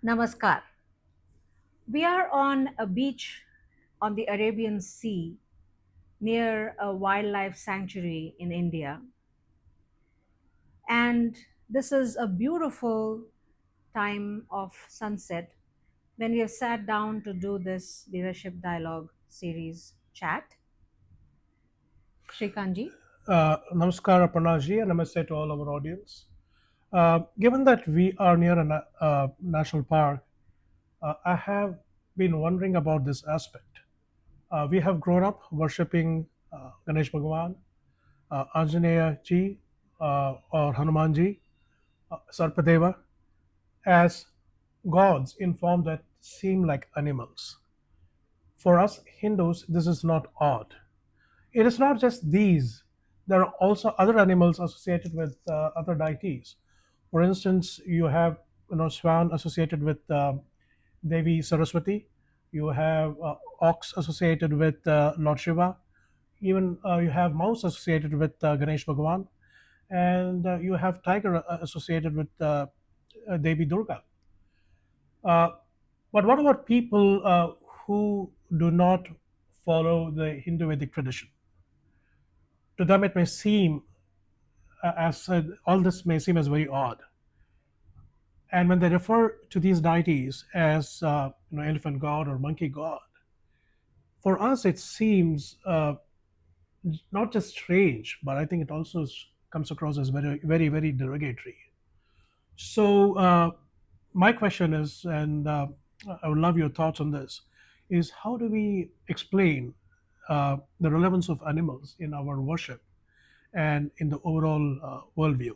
Namaskar. We are on a beach on the Arabian Sea near a wildlife sanctuary in India. And this is a beautiful time of sunset when we have sat down to do this leadership dialogue series chat. Srikanji. Namaskar, Aparnaji, and namaste to all our audience. Given that we are near a national park, I have been wondering about this aspect. We have grown up worshipping Ganesh Bhagwan, Anjaneya ji, or Hanuman ji, Sarpadeva, as gods in form that seem like animals. For us Hindus, this is not odd. It is not just these. There are also other animals associated with other deities. For instance, you have swan associated with Devi Saraswati. You have ox associated with Lord Shiva. Even you have mouse associated with Ganesh Bhagwan, and you have tiger associated with Devi Durga. Uh, but what about people who do not follow the Hindu Vedic tradition? To them, it may seem as all this may seem as very odd. And when they refer to these deities as elephant god or monkey god, for us it seems not just strange, but I think it also comes across as very, very, very derogatory. So my question is, and I would love your thoughts on this, is how do we explain the relevance of animals in our worship and in the overall worldview?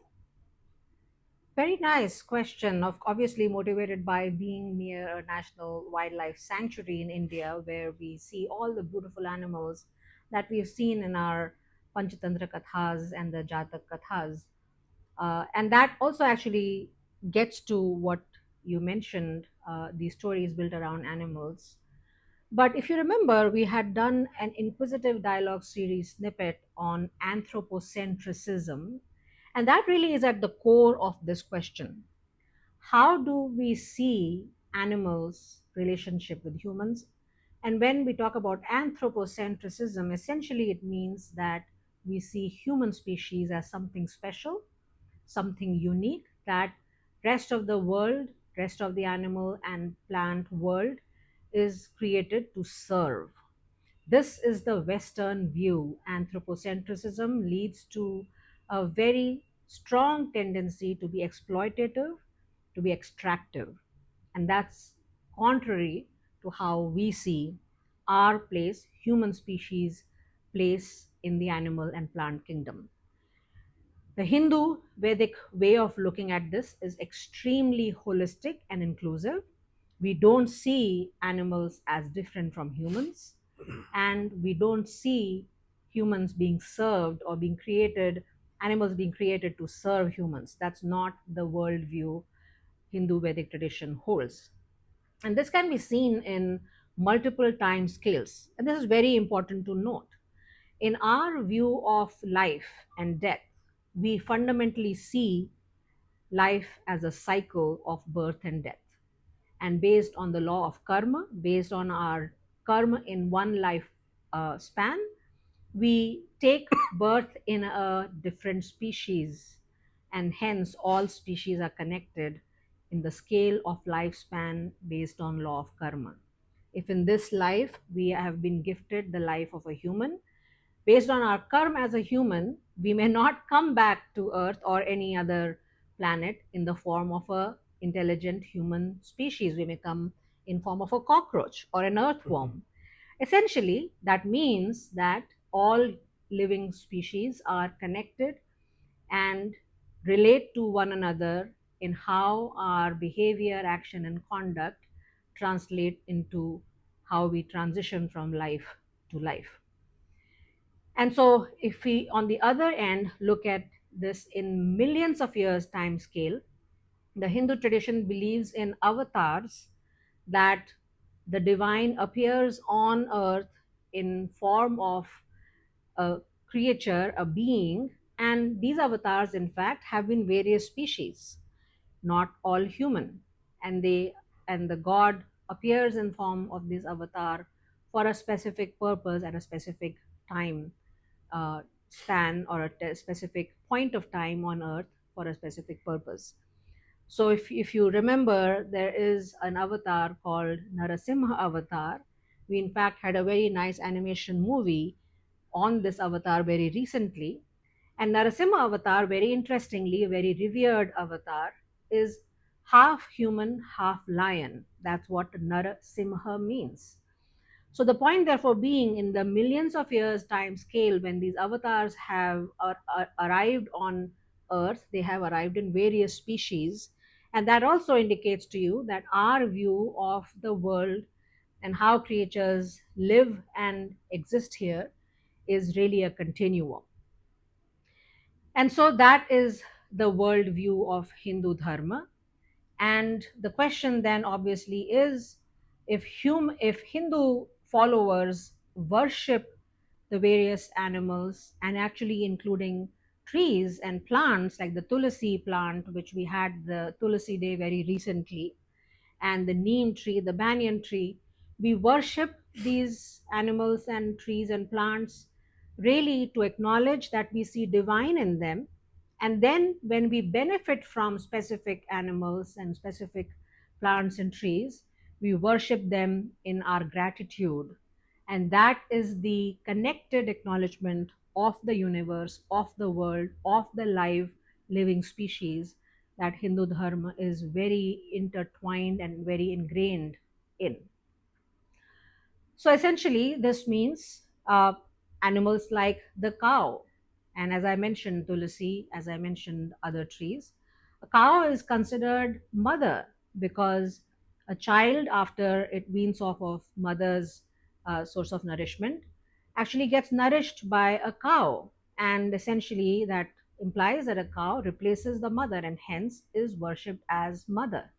Very nice question. Of obviously motivated by being near a national wildlife sanctuary in India, where we see all the beautiful animals that we've seen in our Panchatantra Kathas and the Jatak Kathas. And that also actually gets to what you mentioned, the stories built around animals. But if you remember, we had done an inquisitive dialogue series snippet on anthropocentrism, and that really is at the core of this question. How do we see animals' relationship with humans? And when we talk about anthropocentrism, essentially it means that we see human species as something special, something unique that rest of the world, rest of the animal and plant world is created to serve. This is the Western view. Anthropocentrism leads to a very strong tendency to be exploitative, to be extractive. And that's contrary to how we see our place, human species, place in the animal and plant kingdom. The Hindu Vedic way of looking at this is extremely holistic and inclusive. We don't see animals as different from humans, and we don't see humans being served or being created, animals being created to serve humans. That's not the worldview Hindu Vedic tradition holds. And this can be seen in multiple time scales. And this is very important to note. In our view of life and death, we fundamentally see life as a cycle of birth and death. And based on the law of karma, based on our karma in one life span, we take birth in a different species, and hence all species are connected in the scale of lifespan based on law of karma. If in this life we have been gifted the life of a human, based on our karma as a human, we may not come back to earth or any other planet in the form of a intelligent human species. We may come in form of a cockroach or an earthworm. Essentially, that means that all living species are connected and relate to one another in how our behavior, action, and conduct translate into how we transition from life to life. And so, if we, on the other end, look at this in millions of years time scale, the Hindu tradition believes in avatars, that the divine appears on earth in form of a creature, a being, and these avatars, in fact, have been various species, not all human, and they and the god appears in form of this avatar for a specific purpose at a specific time span, or a specific point of time on earth for a specific purpose. So if you remember, there is an avatar called Narasimha avatar. We in fact had a very nice animation movie on this avatar very recently. And Narasimha avatar, very interestingly, a very revered avatar, is half human, half lion. That's what Narasimha means. So the point, therefore, being in the millions of years time scale, when these avatars have arrived on Earth, they have arrived in various species, and that also indicates to you that our view of the world and how creatures live and exist here is really a continuum. And so that is the worldview of Hindu Dharma. And the question then obviously is, if Hindu followers worship the various animals, and actually including trees and plants like the Tulasi plant, which we had the Tulasi Day very recently, and the neem tree, the banyan tree. We worship these animals and trees and plants really to acknowledge that we see divine in them. And then when we benefit from specific animals and specific plants and trees, we worship them in our gratitude. And that is the connected acknowledgement of the universe, of the world, of the live living species that Hindu Dharma is very intertwined and very ingrained in. So essentially, this means animals like the cow, and as I mentioned, Tulasi, as I mentioned, other trees. A cow is considered mother because a child, after it weans off of mother's source of nourishment, actually gets nourished by a cow, and essentially that implies that a cow replaces the mother and hence is worshipped as mother.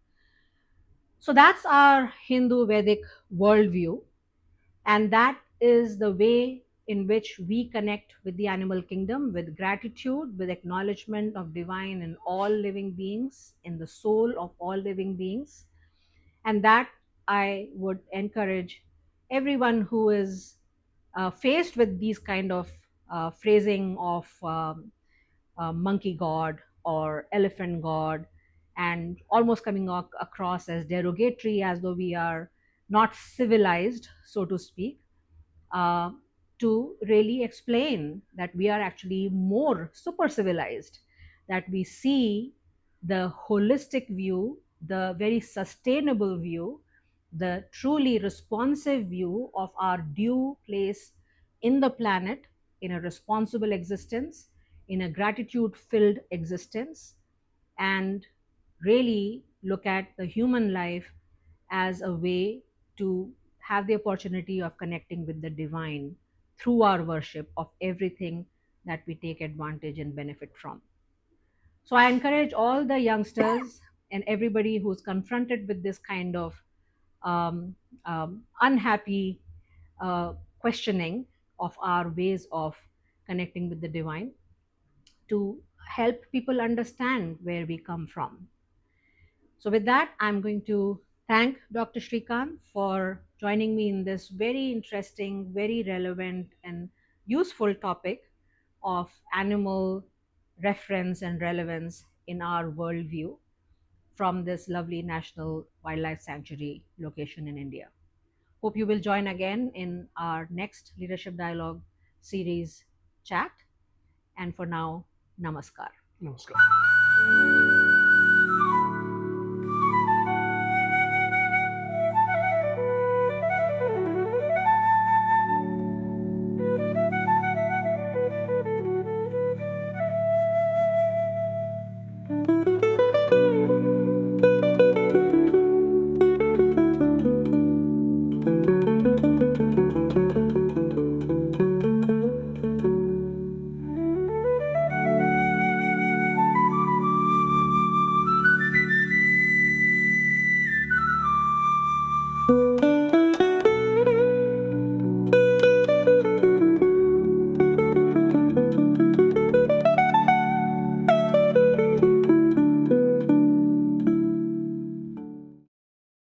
So that's our Hindu Vedic worldview, and that is the way in which we connect with the animal kingdom, with gratitude, with acknowledgement of divine in all living beings, in the soul of all living beings. And that I would encourage everyone who is faced with these kind of phrasing of monkey god or elephant god, and almost coming across as derogatory, as though we are not civilized, so to speak, uh, to really explain that we are actually more super civilized, that we see the holistic view, the very sustainable view, the truly responsive view of our due place in the planet, in a responsible existence, in a gratitude filled existence, and really look at the human life as a way to have the opportunity of connecting with the divine through our worship of everything that we take advantage and benefit from. So I encourage all the youngsters and everybody who's confronted with this kind of um, unhappy questioning of our ways of connecting with the divine to help people understand where we come from. So, with that, I'm going to thank Dr. Shrikant for joining me in this very interesting, very relevant, and useful topic of animal reference and relevance in our worldview from this lovely National Wildlife Sanctuary location in India. Hope you will join again in our next Leadership Dialogue series chat. And for now, namaskar. Namaskar.